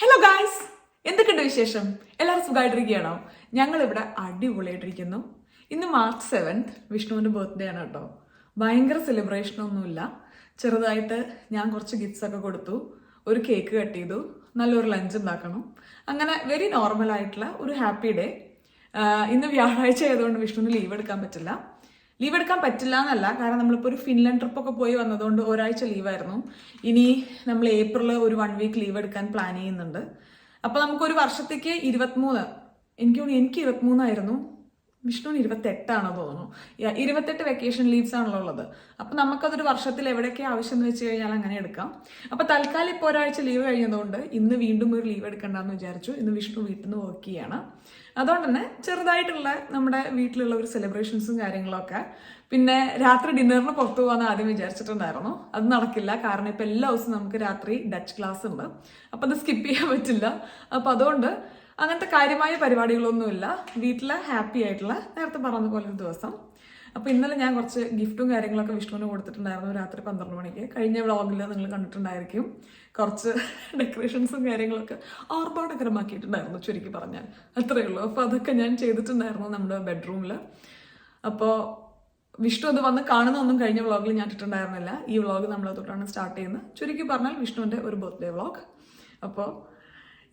Hello guys, എന്തൊക്കെയുണ്ട് വിശേഷം? എല്ലാവരും സുഖമായിട്ടിരിക്കുകയാണോ? ഞങ്ങളിവിടെ അടിപൊളിയായിട്ടിരിക്കുന്നു. ഇന്ന് മാർച്ച് 7th വിഷ്ണുവിൻ്റെ ബർത്ത്ഡേ ആണ് കേട്ടോ. ഭയങ്കര സെലിബ്രേഷനൊന്നുമില്ല. ചെറുതായിട്ട് ഞാൻ കുറച്ച് ഗിഫ്റ്റ്സ് ഒക്കെ കൊടുത്തു, ഒരു കേക്ക് കട്ട് ചെയ്തു, നല്ലൊരു ലഞ്ച് ഉണ്ടാക്കണം. അങ്ങനെ വെരി നോർമൽ ആയിട്ടുള്ള ഒരു ഹാപ്പി ഡേ. ഇന്ന് വ്യാഴാഴ്ച ആയതുകൊണ്ട് വിഷ്ണുവിന് ലീവ് എടുക്കാൻ പറ്റില്ല. ലീവ് എടുക്കാൻ പറ്റില്ല എന്നല്ല, കാരണം നമ്മളിപ്പോൾ ഒരു ഫിൻലൻഡ് ട്രിപ്പൊക്കെ പോയി വന്നതുകൊണ്ട് ഒരാഴ്ച ലീവായിരുന്നു. ഇനി നമ്മൾ ഏപ്രിൽ ഒരു 1 വീക്ക് ലീവ് എടുക്കാൻ പ്ലാൻ ചെയ്യുന്നുണ്ട്. അപ്പോൾ നമുക്കൊരു വർഷത്തേക്ക് 23, എനിക്ക് 23 ആയിരുന്നു, വിഷ്ണുവിന് 28 തോന്നുന്നു. 28 വെക്കേഷൻ ലീവ്സ് ആണല്ലോ ഉള്ളത്. അപ്പം നമുക്കതൊരു വർഷത്തിൽ എവിടെയൊക്കെ ആവശ്യം എന്ന് വെച്ച് കഴിഞ്ഞാൽ അങ്ങനെ എടുക്കാം. അപ്പം തൽക്കാലം ഇപ്പോൾ ഒരാഴ്ച ലീവ് കഴിഞ്ഞതുകൊണ്ട് ഇന്ന് വീണ്ടും ഒരു ലീവ് എടുക്കണ്ടെന്ന് വിചാരിച്ചു. ഇന്ന് വിഷ്ണു വീട്ടിൽ നിന്ന് വർക്ക് ചെയ്യാണ്. അതുകൊണ്ട് തന്നെ ചെറുതായിട്ടുള്ള നമ്മുടെ വീട്ടിലുള്ള ഒരു സെലിബ്രേഷൻസും കാര്യങ്ങളൊക്കെ. പിന്നെ രാത്രി ഡിന്നറിന് പുറത്തു പോകാമെന്ന് ആദ്യം വിചാരിച്ചിട്ടുണ്ടായിരുന്നു. അത് നടക്കില്ല, കാരണം ഇപ്പം എല്ലാ ദിവസവും നമുക്ക് രാത്രി ഡച്ച് ക്ലാസ് ഉണ്ട്. അപ്പം അത് സ്കിപ്പ് ചെയ്യാൻ പറ്റില്ല. അപ്പം അതുകൊണ്ട് അങ്ങനത്തെ കാര്യമായ പരിപാടികളൊന്നുമില്ല. വീട്ടിലെ ഹാപ്പി ആയിട്ടുള്ള നേരത്തെ പറഞ്ഞ പോലെ ഒരു ദിവസം. അപ്പോൾ ഇന്നലെ ഞാൻ കുറച്ച് ഗിഫ്റ്റും കാര്യങ്ങളൊക്കെ വിഷ്ണുവിന് കൊടുത്തിട്ടുണ്ടായിരുന്നു രാത്രി 12 മണിക്ക്. കഴിഞ്ഞ വ്ളോഗിൽ നിങ്ങൾ കണ്ടിട്ടുണ്ടായിരിക്കും. കുറച്ച് ഡെക്കറേഷൻസും കാര്യങ്ങളൊക്കെ ആർഭാടകരമാക്കിയിട്ടുണ്ടായിരുന്നു, ചുരുക്കി പറഞ്ഞാൽ അത്രയേ ഉള്ളൂ. അപ്പോൾ അതൊക്കെ ഞാൻ ചെയ്തിട്ടുണ്ടായിരുന്നു നമ്മുടെ ബെഡ്റൂമിൽ. അപ്പോൾ വിഷ്ണു അത് വന്ന് കാണുന്നൊന്നും കഴിഞ്ഞ വ്ളോഗിൽ ഞാൻ ഇട്ടിട്ടുണ്ടായിരുന്നില്ല. ഈ വ്ളോഗ് നമ്മൾ തൊട്ടാണ് സ്റ്റാർട്ട് ചെയ്യുന്നത്. ചുരുക്കി പറഞ്ഞാൽ വിഷ്ണുവിൻ്റെ ഒരു ബർത്ത്ഡേ വ്ളോഗ്. അപ്പോൾ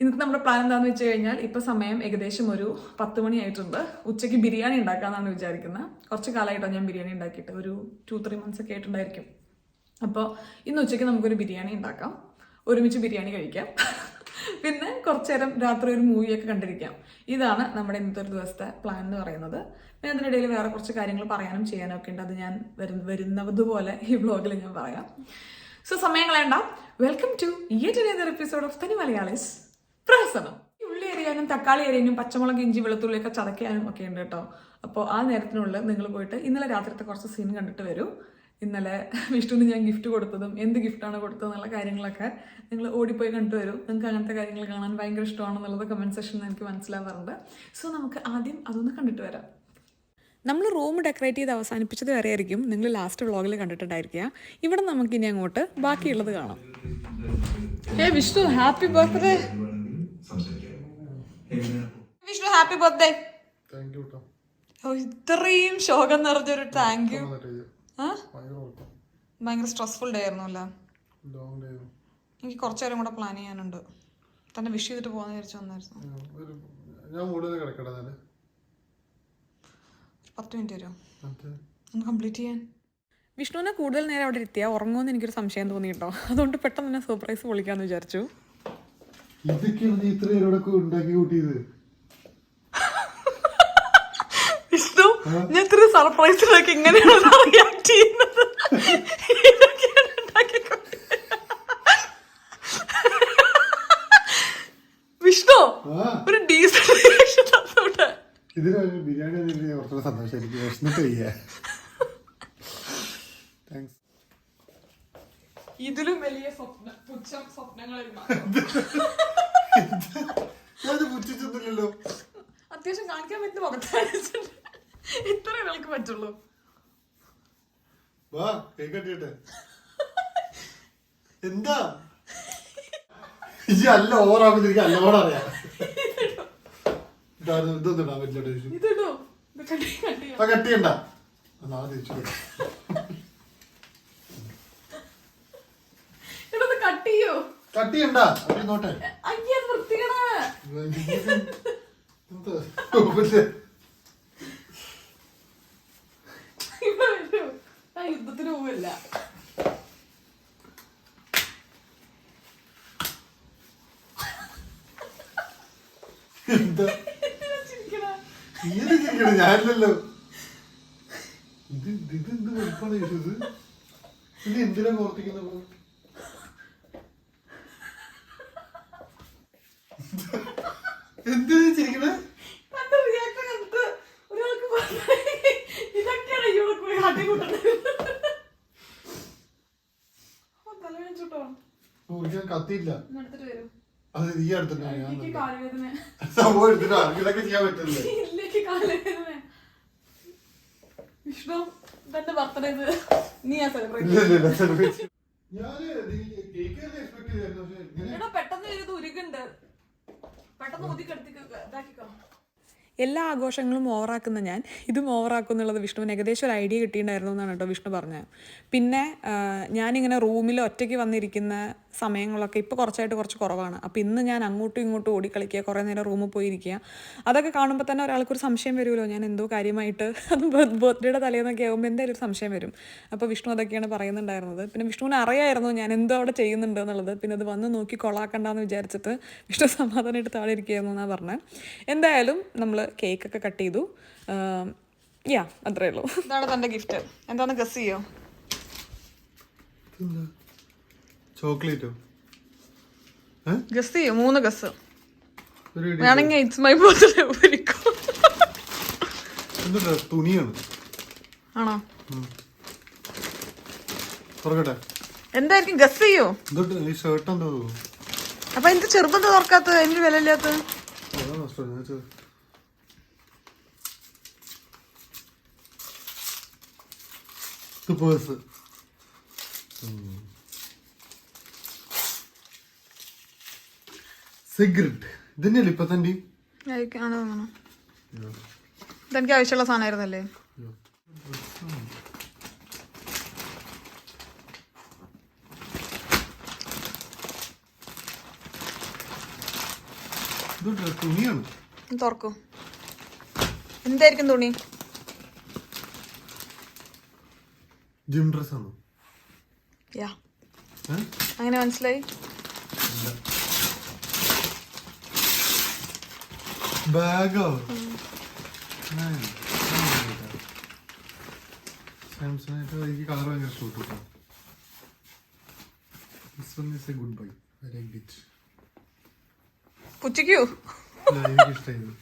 ഇന്നത്തെ നമ്മുടെ പ്ലാൻ എന്താണെന്ന് വെച്ച് കഴിഞ്ഞാൽ ഇപ്പോൾ സമയം ഏകദേശം ഒരു 10 മണിയായിട്ടുണ്ട്. ഉച്ചയ്ക്ക് ബിരിയാണി ഉണ്ടാക്കാമെന്നാണ് വിചാരിക്കുന്നത്. കുറച്ച് കാലമായിട്ടോ ഞാൻ ബിരിയാണി ഉണ്ടാക്കിയിട്ട്, ഒരു 2-3 months ഒക്കെ ആയിട്ടുണ്ടായിരിക്കും. അപ്പോൾ ഇന്ന് ഉച്ചയ്ക്ക് നമുക്കൊരു ബിരിയാണി ഉണ്ടാക്കാം, ഒരുമിച്ച് ബിരിയാണി കഴിക്കാം, പിന്നെ കുറച്ച് നേരം രാത്രി ഒരു മൂവിയൊക്കെ കണ്ടിരിക്കാം. ഇതാണ് നമ്മുടെ ഇന്നത്തെ ഒരു ദിവസത്തെ പ്ലാൻ എന്ന് പറയുന്നത്. പിന്നെ അതിനിടയിൽ വേറെ കുറച്ച് കാര്യങ്ങൾ പറയാനും ചെയ്യാനും ഒക്കെ ഉണ്ട്. അത് ഞാൻ വരുന്നതുപോലെ ഈ വ്ളോഗിൽ ഞാൻ പറയാം. സോ സമയം കളയണ്ട, welcome to yet another episode of തനി മലയാളീസ് പ്രഹസനം. ഉള്ളി അരിയാനും തക്കാളി അരിയാനും പച്ചമുളക് ഇഞ്ചി വെളുത്തുള്ളിയൊക്കെ ചതയ്ക്കാനും ഒക്കെ ഉണ്ട് കേട്ടോ. അപ്പോൾ ആ നേരത്തിനുള്ളിൽ നിങ്ങൾ പോയിട്ട് ഇന്നലെ രാത്രിത്തെ കുറച്ച് സീൻ കണ്ടിട്ട് വരൂ. ഇന്നലെ വിഷ്ണുവിന് ഞാൻ ഗിഫ്റ്റ് കൊടുത്തതും എന്ത് ഗിഫ്റ്റാണ് കൊടുത്തതെന്നുള്ള കാര്യങ്ങളൊക്കെ നിങ്ങൾ ഓടിപ്പോയി കണ്ടു വരും. നിങ്ങൾക്ക് അങ്ങനത്തെ കാര്യങ്ങൾ കാണാൻ ഭയങ്കര ഇഷ്ടമാണെന്നുള്ളത് കമൻറ്റ് സെക്ഷനിൽ എനിക്ക് മനസ്സിലാവാറുണ്ട്. സോ നമുക്ക് ആദ്യം അതൊന്ന് കണ്ടിട്ട് വരാം. നമ്മൾ റൂം ഡെക്കറേറ്റ് ചെയ്ത് അവസാനിപ്പിച്ചത് വരെ ആയിരിക്കും നിങ്ങൾ ലാസ്റ്റ് വ്ളോഗിൽ കണ്ടിട്ടുണ്ടായിരിക്കുക. ഇവിടെ നമുക്ക് ഇനി അങ്ങോട്ട് ബാക്കിയുള്ളത് കാണാം. Hey Vishnu, happy birthday. Vishnu happy birthday. ഇത്രയും ശോകം നിറഞ്ഞൊരു താങ്ക് യു. ഭയങ്കര സ്ട്രെസ്ഫുൾ ഡേ ആയിരുന്നു അല്ലേ? എനിക്ക് കുറച്ചു നേരം കൂടെ പ്ലാൻ ചെയ്യാനുണ്ട്. തന്നെ വിഷ് ചെയ്തിട്ട് പോകാന്ന് വിചാരിച്ചു വന്നായിരുന്നു. 10 മിനിറ്റ് വരും ഒന്ന് കംപ്ലീറ്റ് ചെയ്യാൻ. വിഷ്ണുവിനെ കൂടുതൽ നേരം അവിടെ എത്തിയാൽ ഉറങ്ങുമെന്ന് എനിക്കൊരു സംശയം തോന്നി കേട്ടോ. അതുകൊണ്ട് പെട്ടെന്ന് തന്നെ സർപ്രൈസ് പൊളിക്കാന്ന് വിചാരിച്ചു. വിഷ്ണു, ഞാൻ ഇത്ര സർപ്രൈസിലൊക്കെ ഇങ്ങനെയാണ് റിയാക്ട് ചെയ്യുന്നത്. വിഷ്ണു ഒരു ഡീസന്റ് റിയാക്ഷൻ തന്നോട്ടെ. ഇതിലും വലിയ സ്വപ്നങ്ങളില്ല. അത്യാവശ്യം കാണിക്കാൻ പറ്റുന്ന മുഖത്താണ്. ഇത്ര വിളക്ക് പറ്റുള്ളൂ. എന്താ അല്ല ഓവറാകുന്ന അല്ലോടറിയാം. കട്ടിയണ്ട കട്ടിയണ്ട നോട്ടെ. യുദ്ധത്തിന് പോവല്ല. ഞാനില്ലല്ലോ. ഇതെന്ത് വെളുപ്പാണ് ചോദിച്ചത്? ഇത് എന്തിനാ പ്രവർത്തിക്കുന്നത്? എന്തിനാ ചിരിക്കണേ? ഞാൻ കത്തിയില്ല. അത് നീ അടുത്തിട്ട് സംഭവം എടുത്തിട്ട് ഇതൊക്കെ ചെയ്യാൻ പറ്റില്ലേ? വിഷ്ണു, തന്റെ ബർത്ത്ഡേ നീ സെലിബ്രേറ്റ് എടാ പെട്ടെന്ന് ഇത് ഉരുകുണ്ട്, പെട്ടെന്ന് ഊതിക്കെടുത്തിക്കോ. എല്ലാ ആഘോഷങ്ങളും ഓവറാക്കുന്ന ഞാൻ ഇതും ഓവറാക്കും എന്നുള്ളത് വിഷ്ണുവിന് ഏകദേശം ഒരു ഐഡിയ കിട്ടിയിട്ടുണ്ടായിരുന്നു എന്നാണ് കേട്ടോ വിഷ്ണു പറഞ്ഞത്. പിന്നെ ഞാനിങ്ങനെ റൂമിൽ ഒറ്റയ്ക്ക് വന്നിരിക്കുന്ന സമയങ്ങളൊക്കെ ഇപ്പോൾ കുറച്ച് കുറവാണ്. അപ്പോൾ ഇന്ന് ഞാൻ അങ്ങോട്ടും ഇങ്ങോട്ടും ഓടിക്കളിക്കുക, കുറേ നേരം റൂമിൽ പോയിരിക്കുക. അതൊക്കെ കാണുമ്പോൾ തന്നെ ഒരാൾക്കൊരു സംശയം വരുമല്ലോ, ഞാൻ എന്തോ കാര്യമായിട്ട് അത് ബർത്ത്ഡേയുടെ തലേന്നൊക്കെ ആകുമ്പോൾ എന്തായാലും ഒരു സംശയം വരും. അപ്പോൾ വിഷ്ണു അതൊക്കെയാണ് പറയുന്നുണ്ടായിരുന്നത്. പിന്നെ വിഷ്ണുവിന് അറിയായിരുന്നു ഞാൻ എന്തോ അവിടെ ചെയ്യുന്നുണ്ട് എന്നുള്ളത്. പിന്നെ അത് വന്ന് നോക്കി കൊളാക്കണ്ടെന്ന് വിചാരിച്ചിട്ട് വിഷ്ണു സമാധാനമായിട്ട് താഴെ ഇരിക്കുകയായിരുന്നു എന്നാണ് പറഞ്ഞത്. എന്തായാലും നമ്മൾ കേക്കൊക്കെ കട്ട് ചെയ്തു. അത്രേ ഉള്ളൂ. ഇതാണ് തൻ്റെ ഗിഫ്റ്റ്. എന്താണ് ഗസ് ചെയ്യോ? ചോക്ലേറ്റോ? ഗസ് ചെയ്യോ? 3 ഗസ് വേണമെങ്കിൽ. It's my birthday. തുണിയാണ്. ആണോ? എന്തായിരിക്കും? ഗസ് ചെയ്യോ? ഷർട്ട്. അപ്പൊ എന്ത് ചെറുപ്പം തുറക്കാത്തത്? അതിന് വില ഇല്ലാത്തത്? സിഗരറ്റ് ഇതന്നെയല്ലേ ഇപ്പൊ തന്നെ? ഇതെനിക്ക് ആവശ്യമുള്ള സാധനമായിരുന്നല്ലേ? തുണിയാണ്. തുറക്കൂ. എന്തായിരിക്കും തുണി? ജിം ഡ്രസ് ആണോ? അങ്ങനെ മനസ്സിലായി. ബാഗോ? എനിക്ക് കളർ ഭയങ്കര ഇഷ്ടപ്പെട്ടു. Good bye. I like it. പുച്ഛിക്കൂ. എനിക്കിഷ്ടായിരുന്നു.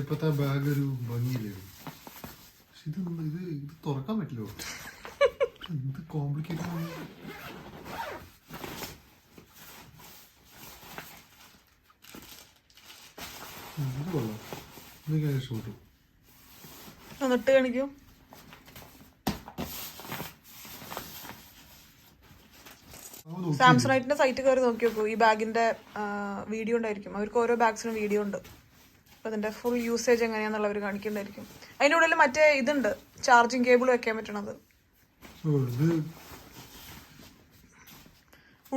ഇപ്പത്തെ ബാഗ് ഒരു ഭംഗിയില്ലായിരുന്നു. പക്ഷെ ഇത് തുറക്കാൻ പറ്റില്ലോ. എന്ത് കോംപ്ലിക്കേറ്റഡ് ആണ്. ഇത് കൊള്ളാം. എനിക്ക് ഇഷ്ടപ്പെട്ടു. എന്നിട്ട് കാണിക്കൂ. സാംസണൈറ്റിന്റെ സൈറ്റ് കയറി നോക്കി നോക്കൂ. ഈ ബാഗിന്റെ വീഡിയോ ഉണ്ടായിരിക്കും. അവർക്ക് ഓരോ ബാഗ്സിനും വീഡിയോ ഉണ്ട്. അപ്പൊ അതിന്റെ ഫുൾ യൂസേജ് എങ്ങനെയാന്നുള്ള അവർ കാണിക്കണ്ടായിരിക്കും. അതിന്റെ ഉള്ളിൽ മറ്റേ ഇതുണ്ട്, ചാർജിങ് കേബിൾ വെക്കാൻ പറ്റണത്.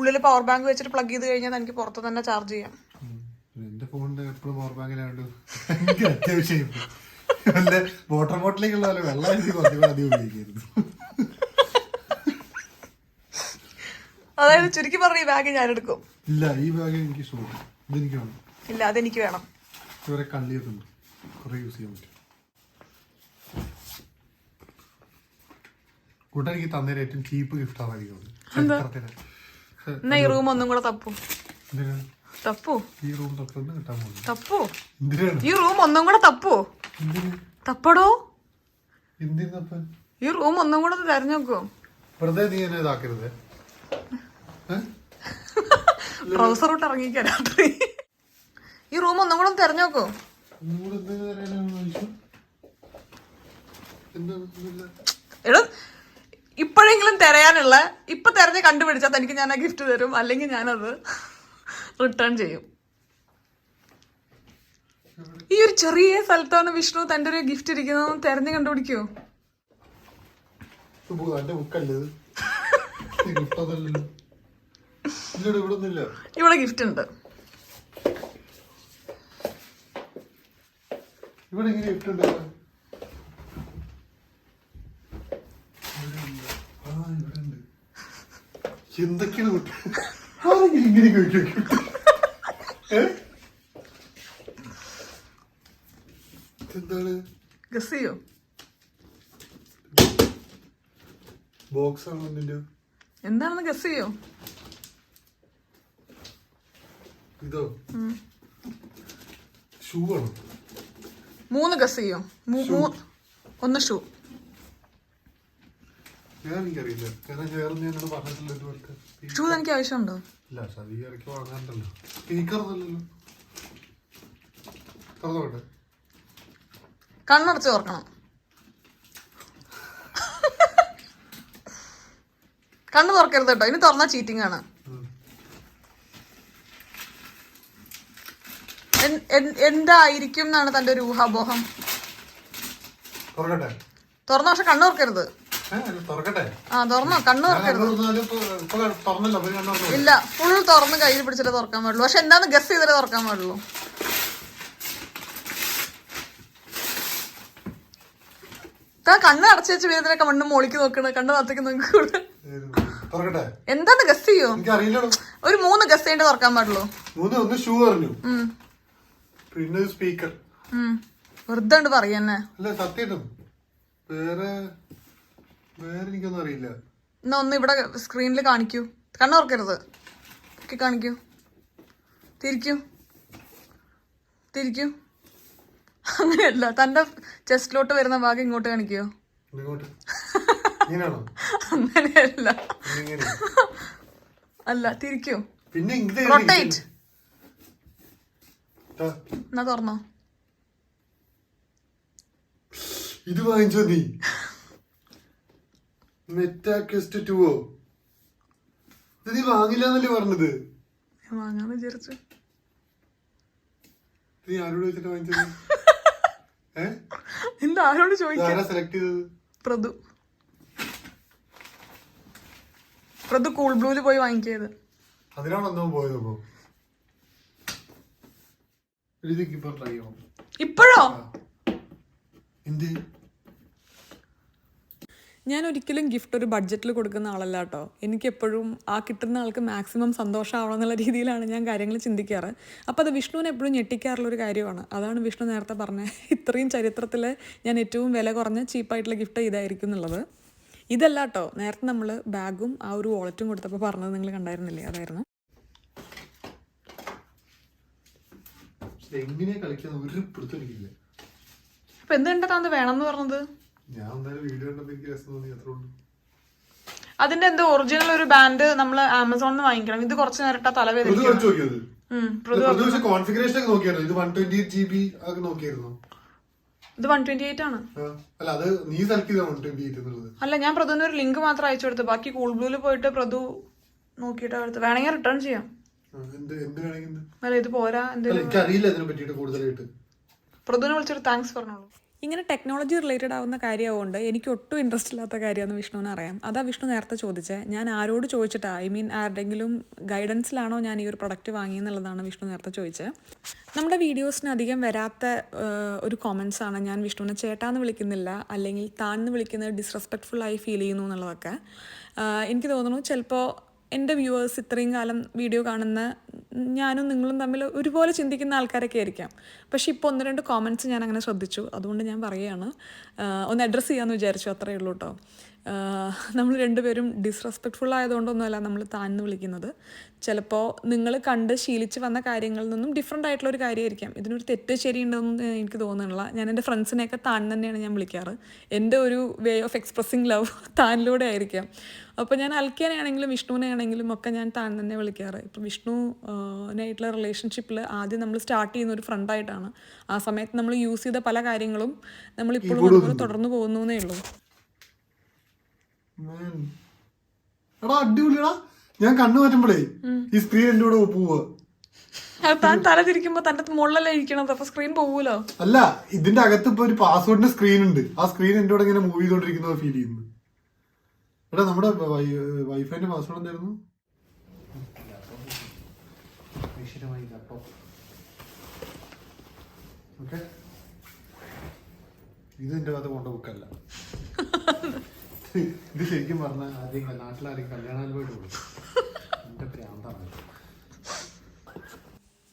ഉള്ളിൽ പവർ ബാങ്ക് വെച്ചിട്ട് പ്ലഗ് ചെയ്ത് കഴിഞ്ഞാൽ എനിക്ക് പുറത്ത് തന്നെ ചാർജ് ചെയ്യാം. എന്റെ ഫോണിന്റെ എപ്പോഴും പവർ ബാങ്കിലാണ്ട് അത്യാവശ്യം വാട്ടർ ബോട്ടിലേക്കുള്ള വെള്ളം അധികം ഉപയോഗിക്കരുത്. അതായത് ചുരുക്കി പറഞ്ഞ ഈ ബാഗ് ഞാൻ എടുക്കും. ഇല്ല, ഈ ബാഗ് എനിക്ക് ഇഷ്ടപ്പെട്ടു. ഇതെനിക്ക് വേണം. ഇല്ല, അതെനിക്ക് വേണം. കുറെ കള്ളിയൊക്കെ ഉണ്ട്, കുറെ യൂസ് ചെയ്യാൻ പറ്റും. കൂട്ടാൻ എനിക്ക് തന്നേരം ഏറ്റവും ചീപ്പ് ഗിഫ്റ്റ് ആവാതിരിക്കുന്നത്. എന്നാ ഈ റൂം ഒന്നും കൂടെ തപ്പൂ. തപ്പൂ. ഈ റൂം തൊട്ടൊന്നും കിട്ടാൻ പോകുന്നു. തപ്പൂ. എന്തിനാണ് ഈ റൂം ഒന്നും കൂടെ തപ്പൂ. തപ്പടോ. എന്തിനപ്പൻ ഈ റൂം ഒന്നും കൂടെ തെരഞ്ഞു നോക്കൂ. വെറുതെ നീ എന്നെ ഇതാക്കരുത്. ട്രൗസർ ഇട്ട് ഇറങ്ങിക്കാ രാത്രി. ഈ റൂം ഒന്നും കൂടെ തെരഞ്ഞു നോക്കൂ. എടാ, ഇപ്പോഴെങ്കിലും തിരയാനുള്ള ഇപ്പൊ തെരഞ്ഞ് കണ്ടുപിടിച്ചാൽ എനിക്ക് ഞാൻ ആ ഗിഫ്റ്റ് തരും, അല്ലെങ്കിൽ ഞാനത് റിട്ടേൺ ചെയ്യും. ഈ ഒരു ചെറിയ സ്ഥലത്താണ് വിഷ്ണു തന്റെ ഒരു ഗിഫ്റ്റ് ഇരിക്കുന്നത്. തെരഞ്ഞ് കണ്ടുപിടിക്കോ? ഇവിടെ ഗിഫ്റ്റ് ഉണ്ട്. എന്തൊക്കെയാണ് എന്താണ് ഗസ് ചെയ്യോ? ബോക്സ് ആണോ? എന്താണെന്ന് ഗസ് ചെയ്യോ? ഇതോ? ഷൂ ആണോ? 3 ഗസ് ചെയ്യോ? 1 ഷൂ. എനിക്കറിയില്ല. ഷൂ എനിക്ക് ആവശ്യമുണ്ടോ? ഇല്ല, ഇടയ്ക്ക് വാങ്ങാണ്ടല്ലോ. സ്പീക്കറൊന്നുമല്ലല്ലോ. തുറന്നോട്ടെ. കണ്ണടച്ച് തുറക്കണം. കണ്ണ് തുറക്കരുത് കേട്ടോ, ഇനി തുറന്ന ചീറ്റിംഗ് ആണ്. എന്തായിരിക്കും എന്നാണ് തന്റെ ഒരു ഊഹാപോഹം? തുറന്ന, പക്ഷെ കണ്ണ് തുറക്കരുത്. ആ തുറന്നോ, കണ്ണ് തുറക്കരുത്. ഇല്ല, ഫുൾ തുറന്ന് കയ്യിൽ പിടിച്ചിട്ട് തുറക്കാൻ പാടുള്ളൂ. പക്ഷെ എന്താന്ന് ഗസ് ചെയ്തിട്ട് തുറക്കാൻ പാടുള്ളൂ. കണ്ണ് അടച്ചു വെച്ച് വീട്ടിലൊക്കെ മണ്ണ് മോളിക്ക് നോക്കണ, കണ്ണ് താത്തേക്ക് നോക്കൂടെ. എന്താന്ന് ഗസ് ചെയ്യോ? ഒരു 3 ഗസ് ചെയ്തിട്ട് തുറക്കാൻ പാടുള്ളൂ. പിന്നെ സ്പീക്കർ. വെറുതെ ഉണ്ട് പറയന്നെ. എന്നാ ഒന്ന് ഇവിടെ സ്ക്രീനിൽ കാണിക്കൂ. കണ്ണ് തുറക്കരുത്, കാണിക്കൂ. തിരിക്കൂ. അങ്ങനെയല്ല, തന്റെ ചെസ്റ്റിലോട്ട് വരുന്ന ഭാഗം ഇങ്ങോട്ട് കാണിക്കോ. അങ്ങനെയല്ല, അല്ല, തിരിക്കൂ. റൊട്ടേറ്റ്. എന്നാ തുറന്നോ. ഇത് വാങ്ങിച്ചോ നീ? മെറ്റാക്വസ്റ്റ് 2 ഇത് നീ വാങ്ങില്ലെന്നല്ലേ പറഞ്ഞത്? വാങ്ങാന്ന് വിചാരിച്ചു. നീ ആരോട് വെച്ചിട്ട് വാങ്ങിച്ചത്? എന്താ ആരോട് ചോദിക്കാൻ? സെലക്ട് ചെയ്തത് പ്രതു കൂൾ ബ്ലൂല് പോയി വാങ്ങിക്കിയത്. അതിനാണോ പോയത്? അപ്പൊ ട്രൈ ചെയ്യണം. ഇപ്പോഴോ? എന്ത്? ഞാൻ ഒരിക്കലും ഗിഫ്റ്റ് ഒരു ബഡ്ജറ്റിൽ കൊടുക്കുന്ന ആളല്ല കേട്ടോ. എനിക്കെപ്പോഴും ആ കിട്ടുന്ന ആൾക്ക് മാക്സിമം സന്തോഷമാവണം എന്നുള്ള രീതിയിലാണ് ഞാൻ കാര്യങ്ങൾ ചിന്തിക്കാറ്. അപ്പോൾ അത് വിഷ്ണുവിനെ എപ്പോഴും ഞെട്ടിക്കാറുള്ളൊരു കാര്യമാണ്. അതാണ് വിഷ്ണു നേരത്തെ പറഞ്ഞത്, ഇത്രയും ചരിത്രത്തിൽ ഞാൻ ഏറ്റവും വില കുറഞ്ഞ ചീപ്പായിട്ടുള്ള ഗിഫ്റ്റ് ഇതായിരിക്കും എന്നുള്ളത്. ഇതല്ല കേട്ടോ, നേരത്തെ നമ്മൾ ബാഗും ആ ഒരു വാളറ്റും കൊടുത്തപ്പോൾ പറഞ്ഞത് നിങ്ങൾ കണ്ടായിരുന്നില്ലേ, അതായിരുന്നു. അപ്പൊ എന്ത് കണ്ടതാന്ന് വേണമെന്ന് പറഞ്ഞത്? അതിന്റെ എന്തോ ഒറിജിനൽ ഒരു ബാൻഡ് നമ്മൾ ആമസോണിൽ വാങ്ങിക്കണം. ഇത് കുറച്ച് നേരിട്ട തലവേദന. ഇത് 128 ആണ്. അല്ല, ഞാൻ പ്രതുവിന് ഒരു ലിങ്ക് മാത്രം അയച്ചു കൊടുത്തു. ബാക്കി കൂൾ ബ്ലൂല് പോയിട്ട് പ്രതു നോക്കിയിട്ട് എടുത്ത് വേണമെങ്കിൽ റിട്ടേൺ ചെയ്യാം. അല്ല, ഇത് പോരാ. പ്രതുവിനെ വിളിച്ചൊരു താങ്ക്സ് പറഞ്ഞോളൂ. ഇങ്ങനെ ടെക്നോളജി റിലേറ്റഡ് ആവുന്ന കാര്യമാവുകൊണ്ട് എനിക്ക് ഒട്ടും ഇൻട്രസ്റ്റ് ഇല്ലാത്ത കാര്യമെന്ന് വിഷ്ണുവിന് അറിയാം. അതാ വിഷ്ണു നേരത്തെ ചോദിച്ചത്. ഞാൻ ആരോട് ചോദിച്ചിട്ടാ, ആരുടെങ്കിലും ഗൈഡൻസിലാണോ ഞാൻ ഈ ഒരു പ്രൊഡക്റ്റ് വാങ്ങിയെന്നുള്ളതാണ് വിഷ്ണു നേരത്തെ ചോദിച്ചത്. നമ്മുടെ വീഡിയോസിന് അധികം വരാത്ത ഒരു കോമൻസ് ആണ്, ഞാൻ വിഷ്ണുവിനെ ചേട്ടാന്ന് വിളിക്കുന്നില്ല, അല്ലെങ്കിൽ താന്ന് വിളിക്കുന്നത് ഡിസ്റെസ്പെക്ട്ഫുള്ളായി ഫീൽ ചെയ്യുന്നു എന്നുള്ളതൊക്കെ. എനിക്ക് തോന്നുന്നു ചിലപ്പോൾ എൻ്റെ വ്യൂവേഴ്സ് ഇത്രയും കാലം വീഡിയോ കാണുന്ന ഞാനും നിങ്ങളും തമ്മിൽ ഒരുപോലെ ചിന്തിക്കുന്ന ആൾക്കാരൊക്കെ ആയിരിക്കാം. പക്ഷേ ഇപ്പോൾ 1-2 കോമൻറ്റ്സ് ഞാൻ അങ്ങനെ ശ്രദ്ധിച്ചു. അതുകൊണ്ട് ഞാൻ പറയുകയാണ്, ഒന്ന് അഡ്രസ്സ് ചെയ്യാമെന്ന് വിചാരിച്ചു. അത്രയേ ഉള്ളൂ കേട്ടോ. നമ്മൾ രണ്ടുപേരും ഡിസ്റെസ്പെക്ട്ഫുൾ ആയതുകൊണ്ടൊന്നുമല്ല നമ്മൾ താന്ന് വിളിക്കുന്നത്. ചിലപ്പോൾ നിങ്ങൾ കണ്ട് ശീലിച്ച് വന്ന കാര്യങ്ങളിൽ നിന്നും ഡിഫറെൻ്റ് ആയിട്ടുള്ളൊരു കാര്യമായിരിക്കാം. ഇതിനൊരു തെറ്റ് ശരിയുണ്ടെന്ന് എനിക്ക് തോന്നുന്നില്ല. ഞാൻ എൻ്റെ ഫ്രണ്ട്സിനെയൊക്കെ താൻ തന്നെയാണ് ഞാൻ വിളിക്കാറ്. എൻ്റെ ഒരു വേ ഓഫ് എക്സ്പ്രസിങ് ലവ് താനിലൂടെ ആയിരിക്കാം. അപ്പോൾ ഞാൻ അൽക്കിയനെ ആണെങ്കിലും വിഷ്ണുവിനെ ആണെങ്കിലും ഒക്കെ ഞാൻ താൻ തന്നെ വിളിക്കാറ്. ഇപ്പം വിഷ്ണുവിനായിട്ടുള്ള റിലേഷൻഷിപ്പിൽ ആദ്യം നമ്മൾ സ്റ്റാർട്ട് ചെയ്യുന്ന ഒരു ഫ്രണ്ടായിട്ടാണ്. ആ സമയത്ത് നമ്മൾ യൂസ് ചെയ്ത പല കാര്യങ്ങളും നമ്മളിപ്പോഴും അതുപോലെ തുടർന്ന് പോകുന്നേ ഉള്ളൂ. അടിപൊളിയാ. ഞാൻ കണ്ണു മാറ്റുമ്പോഴേ ഈ സ്ക്രീൻ എന്റെ കൂടെ പോവുക. താൻ തല തിരിക്കുമ്പോ തന്റെ മുകളിലല്ലേ ഇരിക്കണത്, അപ്പൊ സ്ക്രീൻ പോവൂലോ? അല്ല, ഇതിന്റെ അകത്ത് ഇപ്പൊ ഒരു പാസ്വേഡിന്റെ സ്ക്രീൻ ഉണ്ട്. ആ സ്ക്രീൻ എന്റെ കൂടെ ഇങ്ങനെ മൂവ് ചെയ്തോണ്ടിരിക്കുന്ന ഫീൽ ചെയ്യുന്നു. എടാ, നമ്മുടെ വൈഫൈന്റെ പാസ്വേഡ് എന്തായിരുന്നു? ഇത് എന്റെ അകത്ത് കൊണ്ട ബുക്കല്ല. ഇത് ശരിക്കും പറഞ്ഞാൽ ആദ്യം നാട്ടിലാരെയും കല്യാണാലോചന കൊടുക്കും. എന്റെ പ്രാന്താണ്.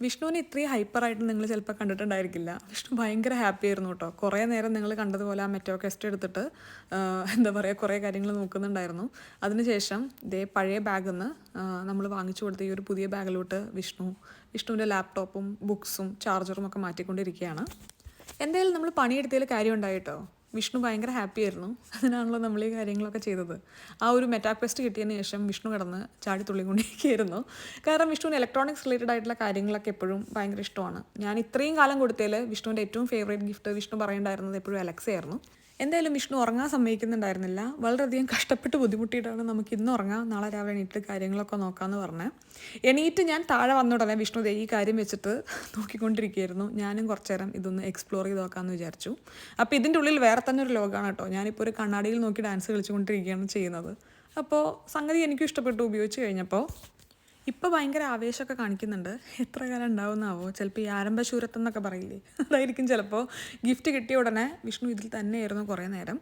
വിഷ്ണുവിനെ ഇത്രയും ഹൈപ്പറായിട്ട് നിങ്ങൾ ചിലപ്പോൾ കണ്ടിട്ടുണ്ടായിരിക്കില്ല. വിഷ്ണു ഭയങ്കര ഹാപ്പി ആയിരുന്നു കേട്ടോ. കുറേ നേരം നിങ്ങൾ കണ്ടതുപോലെ ആ മെറ്റോ ക്വസ്റ്റ് എടുത്തിട്ട് എന്താ പറയുക, കുറേ കാര്യങ്ങൾ നോക്കുന്നുണ്ടായിരുന്നു. അതിനുശേഷം ഇതേ പഴയ ബാഗിൽ നിന്ന് നമ്മൾ വാങ്ങിച്ചു കൊടുത്ത ഈ ഒരു പുതിയ ബാഗിലോട്ട് വിഷ്ണുവിൻ്റെ ലാപ്ടോപ്പും ബുക്സും ചാർജറും ഒക്കെ മാറ്റിക്കൊണ്ടിരിക്കുകയാണ്. എന്തായാലും നമ്മൾ പണിയെടുത്തതിൽ കാര്യം ഉണ്ടായിട്ടോ. വിഷ്ണു ഭയങ്കര ഹാപ്പി ആയിരുന്നു. അതിനാണല്ലോ നമ്മൾ ഈ കാര്യങ്ങളൊക്കെ ചെയ്തത്. ആ ഒരു മെറ്റാക്വസ്റ്റ് കിട്ടിയതിന് ശേഷം വിഷ്ണു കിടന്ന് ചാടി തുള്ളിക്കൊണ്ടിരിക്കുകയായിരുന്നു. കാരണം വിഷ്ണുവിന് ഇലക്ട്രോണിക്സ് റിലേറ്റഡ് ആയിട്ടുള്ള കാര്യങ്ങളൊക്കെ എപ്പോഴും ഭയങ്കര ഇഷ്ടമാണ്. ഞാൻ ഇത്രയും കാലം കൊടുത്തതിൽ വിഷ്ണുവിൻ്റെ ഏറ്റവും ഫേവറേറ്റ് ഗിഫ്റ്റ് വിഷ്ണു പറയേണ്ടായിരുന്നത് എപ്പോഴും അലക്സയായിരുന്നു. എന്തായാലും വിഷ്ണു ഉറങ്ങാൻ സമ്മതിക്കുന്നുണ്ടായിരുന്നില്ല. വളരെയധികം കഷ്ടപ്പെട്ട് ബുദ്ധിമുട്ടിയിട്ടാണ് നമുക്ക് ഇന്ന് ഉറങ്ങാം, നാളെ രാവിലെ എണീറ്റ് കാര്യങ്ങളൊക്കെ നോക്കാമെന്ന് പറഞ്ഞത്. എണീറ്റ് ഞാൻ താഴെ വന്നുടനെ വിഷ്ണു ഈ കാര്യം വെച്ചിട്ട് നോക്കിക്കൊണ്ടിരിക്കുകയായിരുന്നു. ഞാനും കുറച്ച് നേരം ഇതൊന്ന് എക്സ്പ്ലോർ ചെയ്ത് നോക്കാമെന്ന് വിചാരിച്ചു. അപ്പോൾ ഇതിൻ്റെ ഉള്ളിൽ വേറെ തന്നെ ഒരു ലോകമാണ് കേട്ടോ. ഞാനിപ്പോൾ ഒരു കണ്ണാടിയിൽ നോക്കി ഡാൻസ് കളിച്ചുകൊണ്ടിരിക്കുകയാണ് ചെയ്യുന്നത്. അപ്പോൾ സംഗതി എനിക്കും ഇഷ്ടപ്പെട്ടു ഉപയോഗിച്ച് കഴിഞ്ഞപ്പോൾ. ഇപ്പോൾ ഭയങ്കര ആവേശമൊക്കെ കാണിക്കുന്നുണ്ട്. എത്ര കാലം ഉണ്ടാവുന്നാവോ, ചിലപ്പോൾ ഈ ആരംഭശൂരത്വം എന്നൊക്കെ പറയില്ലേ, അതായിരിക്കും ചിലപ്പോൾ. ഗിഫ്റ്റ് കിട്ടിയ ഉടനെ വിഷ്ണു ഇതിൽ തന്നെയായിരുന്നു കുറേ നേരം.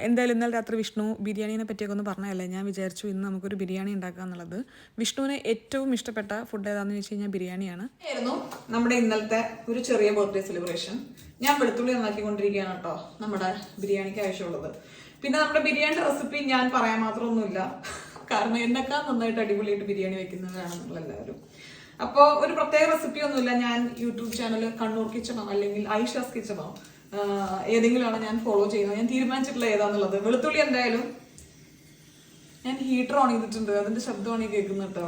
എന്തായാലും ഇന്നലെ രാത്രി വിഷ്ണു ബിരിയാണീനെ പറ്റിയൊക്കെ ഒന്ന് പറഞ്ഞതല്ലേ, ഞാൻ വിചാരിച്ചു ഇന്ന് നമുക്കൊരു ബിരിയാണി ഉണ്ടാക്കുക എന്നുള്ളത്. വിഷ്ണുവിന് ഏറ്റവും ഇഷ്ടപ്പെട്ട ഫുഡ് ഏതാണെന്ന് വെച്ച് കഴിഞ്ഞാൽ ബിരിയാണിയാണ്. ആയിരുന്നു നമ്മുടെ ഇന്നലത്തെ ഒരു ചെറിയ ബർത്ത്ഡേ സെലിബ്രേഷൻ. ഞാൻ വെളുത്തുള്ളി നന്നാക്കിക്കൊണ്ടിരിക്കുകയാണ് കേട്ടോ നമ്മുടെ ബിരിയാണിക്ക് ആവശ്യമുള്ളത്. പിന്നെ നമ്മുടെ ബിരിയാണിയുടെ റെസിപ്പി ഞാൻ പറയാൻ മാത്രമൊന്നുമില്ല, കാരണം എന്നൊക്കെ നന്നായിട്ട് അടിപൊളിയായിട്ട് ബിരിയാണി വെക്കുന്നവരാണ് നമ്മളെല്ലാവരും. അപ്പോൾ ഒരു പ്രത്യേക റെസിപ്പി ഒന്നുമില്ല. ഞാൻ യൂട്യൂബ് ചാനൽ കണ്ണൂർ കിച്ചണോ അല്ലെങ്കിൽ ഐഷാസ് കിച്ചണോ ഏതെങ്കിലുമാണ് ഞാൻ ഫോളോ ചെയ്യുന്നത്. ഞാൻ തീരുമാനിച്ചിട്ടില്ല ഏതാന്നുള്ളത്. വെളുത്തുള്ളി എന്തായാലും ഞാൻ ഹീറ്റർ ഓൺ ചെയ്തിട്ടുണ്ട്, അതിന്റെ ശബ്ദമാണ് ഈ കേൾക്കുന്നത് കേട്ടോ.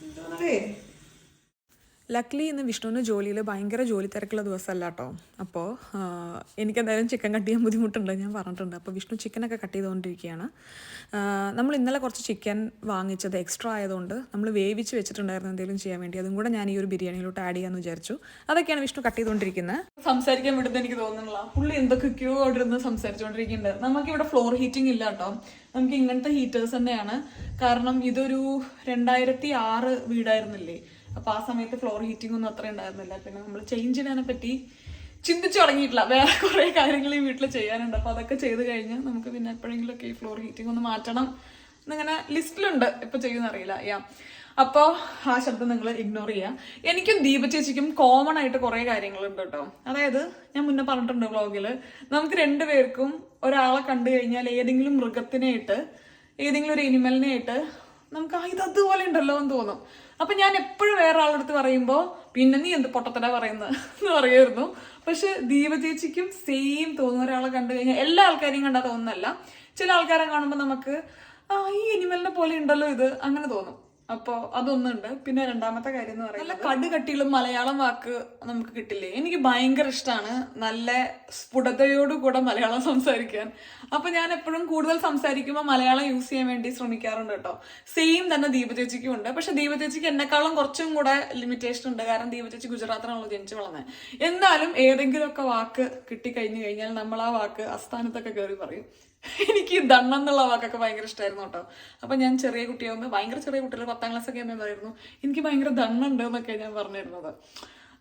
എന്താണേ ലക്ലി ഇന്ന് വിഷ്ണുവിന് ജോലിയിൽ ഭയങ്കര ജോലി തിരക്കുള്ള ദിവസമല്ല കേട്ടോ. അപ്പോൾ എനിക്കെന്തായാലും ചിക്കൻ കട്ട് ചെയ്യാൻ ബുദ്ധിമുട്ടുണ്ട്, ഞാൻ പറഞ്ഞിട്ടുണ്ട്. അപ്പോൾ വിഷ്ണു ചിക്കനൊക്കെ കട്ട് ചെയ്തുകൊണ്ടിരിക്കുകയാണ്. നമ്മൾ ഇന്നലെ കുറച്ച് ചിക്കൻ വാങ്ങിച്ചത് എക്സ്ട്രാ ആയതുകൊണ്ട് നമ്മൾ വേവിച്ച് വെച്ചിട്ടുണ്ടായിരുന്നു എന്തെങ്കിലും ചെയ്യാൻ വേണ്ടി. അതും കൂടെ ഞാൻ ഈ ഒരു ബിരിയാണിയിലോട്ട് ആഡ് ചെയ്യാമെന്ന് വിചാരിച്ചു. അതൊക്കെയാണ് വിഷ്ണു കട്ട് ചെയ്തുകൊണ്ടിരിക്കുന്നത്. സംസാരിക്കാൻ വിടുന്നത് എനിക്ക് തോന്നുന്നില്ല, പുള്ളി എന്തൊക്കെയോ അവിടെ ഇരുന്ന് സംസാരിച്ചുകൊണ്ടിരിക്കുന്നുണ്ട്. നമുക്കിവിടെ ഫ്ലോർ ഹീറ്റിംഗ് ഇല്ല കേട്ടോ, നമുക്ക് ഇങ്ങനത്തെ ഹീറ്റേഴ്സ് തന്നെയാണ്. കാരണം ഇതൊരു 2006 വീടായിരുന്നില്ലേ, അപ്പൊ ആ സമയത്ത് ഫ്ലോർ ഹീറ്റിംഗ് ഒന്നും അത്ര ഉണ്ടായിരുന്നില്ല. പിന്നെ നമ്മൾ ചേഞ്ച് ചെയ്യാനെ പറ്റി ചിന്തിച്ചു തുടങ്ങിയിട്ടില്ല, വേറെ കുറെ കാര്യങ്ങൾ ഈ വീട്ടിൽ ചെയ്യാനുണ്ട്. അപ്പൊ അതൊക്കെ ചെയ്ത് കഴിഞ്ഞ് നമുക്ക് പിന്നെ എപ്പോഴെങ്കിലും ഒക്കെ ഈ ഫ്ലോർ ഹീറ്റിംഗ് ഒന്ന് മാറ്റണം എന്നിങ്ങനെ ലിസ്റ്റിലുണ്ട്. ഇപ്പൊ ചെയ്യുന്ന അറിയില്ല യാ. അപ്പോൾ ആ ശബ്ദം നിങ്ങൾ ഇഗ്നോർ ചെയ്യാം. എനിക്കും ദീപ ചേച്ചിക്കും കോമൺ ആയിട്ട് കുറെ കാര്യങ്ങളുണ്ട് കേട്ടോ. അതായത് ഞാൻ മുന്നേ പറഞ്ഞിട്ടുണ്ട് വ്ളോഗില്, നമുക്ക് രണ്ടുപേർക്കും ഒരാളെ കണ്ടു കഴിഞ്ഞാൽ ഏതെങ്കിലും മൃഗത്തിനെ ഇട്ട് ഏതെങ്കിലും ഒരു എനിമലിനെ ഇട്ട് നമുക്ക് ഇത് അതുപോലെ ഉണ്ടല്ലോ എന്ന് തോന്നും. അപ്പൊ ഞാൻ എപ്പോഴും വേറെ ആളുടെ അടുത്ത് പറയുമ്പോ പിന്നെ നീ എന്ത് പൊട്ടത്തരാ പറയുന്നത് എന്ന് പറയുമായിരുന്നു. പക്ഷെ ദീപ ചേച്ചിക്കും സെയിം തോന്നുന്ന ഒരാളെ കണ്ടു കഴിഞ്ഞാൽ, എല്ലാ ആൾക്കാരെയും കണ്ടാൽ തോന്നുന്നല്ല, ചില ആൾക്കാരെ കാണുമ്പോൾ നമുക്ക് ഈ എനിമലിനെ പോലെ ഉണ്ടല്ലോ ഇത്, അങ്ങനെ തോന്നും. അപ്പൊ അതൊന്നുണ്ട്. പിന്നെ രണ്ടാമത്തെ കാര്യം എന്ന് പറയുന്നത്, നല്ല കടുകട്ടിയിലും മലയാളം വാക്ക് നമുക്ക് കിട്ടില്ലേ. എനിക്ക് ഭയങ്കര ഇഷ്ടമാണ് നല്ല സ്ഫുടതയോടുകൂടെ മലയാളം സംസാരിക്കാൻ. അപ്പൊ ഞാൻ എപ്പോഴും കൂടുതൽ സംസാരിക്കുമ്പോൾ മലയാളം യൂസ് ചെയ്യാൻ വേണ്ടി ശ്രമിക്കാറുണ്ട് കേട്ടോ. സെയിം തന്നെ ദീപ ചേച്ചിക്കും ഉണ്ട്. പക്ഷെ ദീപ ചേച്ചിക്ക് എന്നെക്കാളും കുറച്ചും കൂടെ ലിമിറ്റേഷൻ ഉണ്ട്, കാരണം ദീപ ചേച്ചി ഗുജറാത്തിനാണല്ലോ ജനിച്ചു വളർന്നത്. എന്നാലും ഏതെങ്കിലുമൊക്കെ വാക്ക് കിട്ടിക്കഴിഞ്ഞു കഴിഞ്ഞാൽ നമ്മൾ ആ വാക്ക് അസ്ഥാനത്തൊക്കെ കയറി പറയും. എനിക്ക് ദണ്ണെന്നുള്ള വാക്കൊക്കെ ഭയങ്കര ഇഷ്ടമായിരുന്നു കേട്ടോ. അപ്പൊ ഞാൻ ചെറിയ കുട്ടിയാവുമ്പോൾ, ഭയങ്കര ചെറിയ കുട്ടികൾ 10ാം ക്ലാസ്സൊക്കെ ആകുമ്പോൾ പറയുന്നു എനിക്ക് ഭയങ്കര ദണ്ണുണ്ട് എന്നൊക്കെ ഞാൻ പറഞ്ഞിരുന്നത്.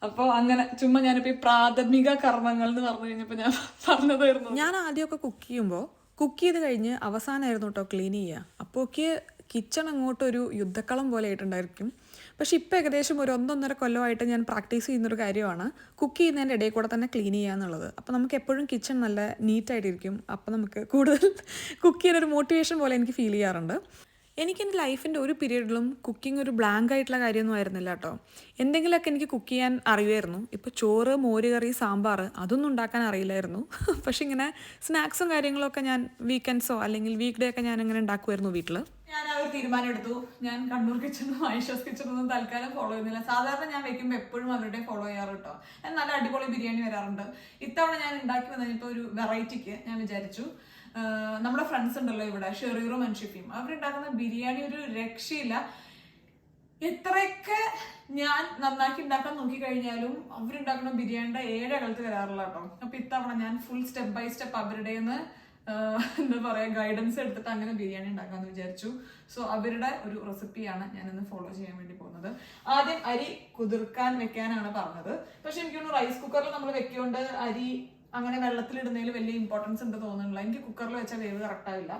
അപ്പോൾ അങ്ങനെ ചുമ്മാ ഞാനിപ്പോൾ ഈ പ്രാഥമിക കർമ്മങ്ങൾ എന്ന് പറഞ്ഞു കഴിഞ്ഞപ്പോൾ ഞാൻ പറഞ്ഞതായിരുന്നു. ഞാൻ ആദ്യമൊക്കെ കുക്ക് ചെയ്ത് കഴിഞ്ഞ് അവസാനമായിരുന്നു കേട്ടോ ക്ലീൻ ചെയ്യുക. അപ്പോൾ കിച്ചൺ അങ്ങോട്ടൊരു യുദ്ധക്കളം പോലെ ആയിട്ടുണ്ടായിരിക്കും. പക്ഷെ ഇപ്പോൾ ഏകദേശം ഒരു 1-1.5 കൊല്ലമായിട്ട് ഞാൻ പ്രാക്ടീസ് ചെയ്യുന്നൊരു കാര്യമാണ് കുക്ക് ചെയ്യുന്നതിൻ്റെ ഇടയിൽ കൂടെ തന്നെ ക്ലീൻ ചെയ്യുക എന്നുള്ളത്. അപ്പോൾ നമുക്ക് എപ്പോഴും കിച്ചൺ നല്ല നീറ്റായിട്ടിരിക്കും. അപ്പോൾ നമുക്ക് കൂടുതൽ കുക്ക് ചെയ്യാനൊരു മോട്ടിവേഷൻ പോലെ എനിക്ക് ഫീൽ ചെയ്യാറുണ്ട്. എനിക്കെൻ്റെ ലൈഫിൻ്റെ ഒരു പീരീഡിലും കുക്കിംഗ് ഒരു ബ്ലാങ്ക് ആയിട്ടുള്ള കാര്യമൊന്നും ആയിരുന്നില്ല കേട്ടോ. എന്തെങ്കിലുമൊക്കെ എനിക്ക് കുക്ക് ചെയ്യാൻ അറിയുമായിരുന്നു. ഇപ്പോൾ ചോറ്, മോര് കറി, സാമ്പാർ അതൊന്നും ഉണ്ടാക്കാൻ അറിയില്ലായിരുന്നു. പക്ഷെ ഇങ്ങനെ സ്നാക്സും കാര്യങ്ങളൊക്കെ ഞാൻ വീക്കെൻഡ്സോ അല്ലെങ്കിൽ വീക്ക് ഡേ ഒക്കെ ഞാൻ അങ്ങനെ ഉണ്ടാക്കുമായിരുന്നു വീട്ടിൽ. ഞാൻ ആ ഒരു തീരുമാനം എടുത്തു. ഞാൻ കണ്ണൂർ കിച്ചണും ഐഷാസ് കിച്ചണൊന്നും തൽക്കാലം ഫോളോ ചെയ്യുന്നില്ല. സാധാരണ ഞാൻ വെക്കുമ്പോൾ എപ്പോഴും അവരുടെ ഫോളോ ചെയ്യാറ് കേട്ടോ. നല്ല അടിപൊളി ബിരിയാണി വരാറുണ്ട്. ഇത്തവണ ഞാൻ ഉണ്ടാക്കി വന്നപ്പോൾ ഒരു വെറൈറ്റിക്ക് ഞാൻ വിചാരിച്ചു, നമ്മുടെ ഫ്രണ്ട്സ് ഉണ്ടല്ലോ ഇവിടെ, ഷെറീറും അൻഷിഫയും, അവരുണ്ടാക്കുന്ന ബിരിയാണി ഒരു രക്ഷയില്ല. എത്രയൊക്കെ ഞാൻ നന്നാക്കി ഉണ്ടാക്കാൻ നോക്കിക്കഴിഞ്ഞാലും അവരുണ്ടാക്കുന്ന ബിരിയാണിയുടെ 7 അകലത്ത് വരാറില്ല കേട്ടോ. അപ്പൊ ഇത്തവണ ഞാൻ ഫുൾ സ്റ്റെപ്പ് ബൈ സ്റ്റെപ്പ് അവരുടെ എന്താ പറയാ ഗൈഡൻസ് എടുത്തിട്ട് അങ്ങനെ ബിരിയാണി ഉണ്ടാക്കാന്ന് വിചാരിച്ചു. സോ അവരുടെ ഒരു റെസിപ്പിയാണ് ഞാൻ ഇന്ന് ഫോളോ ചെയ്യാൻ വേണ്ടി പോകുന്നത്. ആദ്യം അരി കുതിർക്കാൻ വെക്കാനാണ് പറഞ്ഞത്. പക്ഷെ എനിക്കൊന്ന് റൈസ് കുക്കറിൽ നമ്മൾ വെക്കൊണ്ട് അരി അങ്ങനെ വെള്ളത്തിലിടുന്നതിൽ വലിയ ഇമ്പോർട്ടൻസ് ഉണ്ട് തോന്നുന്നില്ല. എനിക്ക് കുക്കറിൽ വെച്ചാൽ വേവ് കറക്റ്റ് ആവില്ല.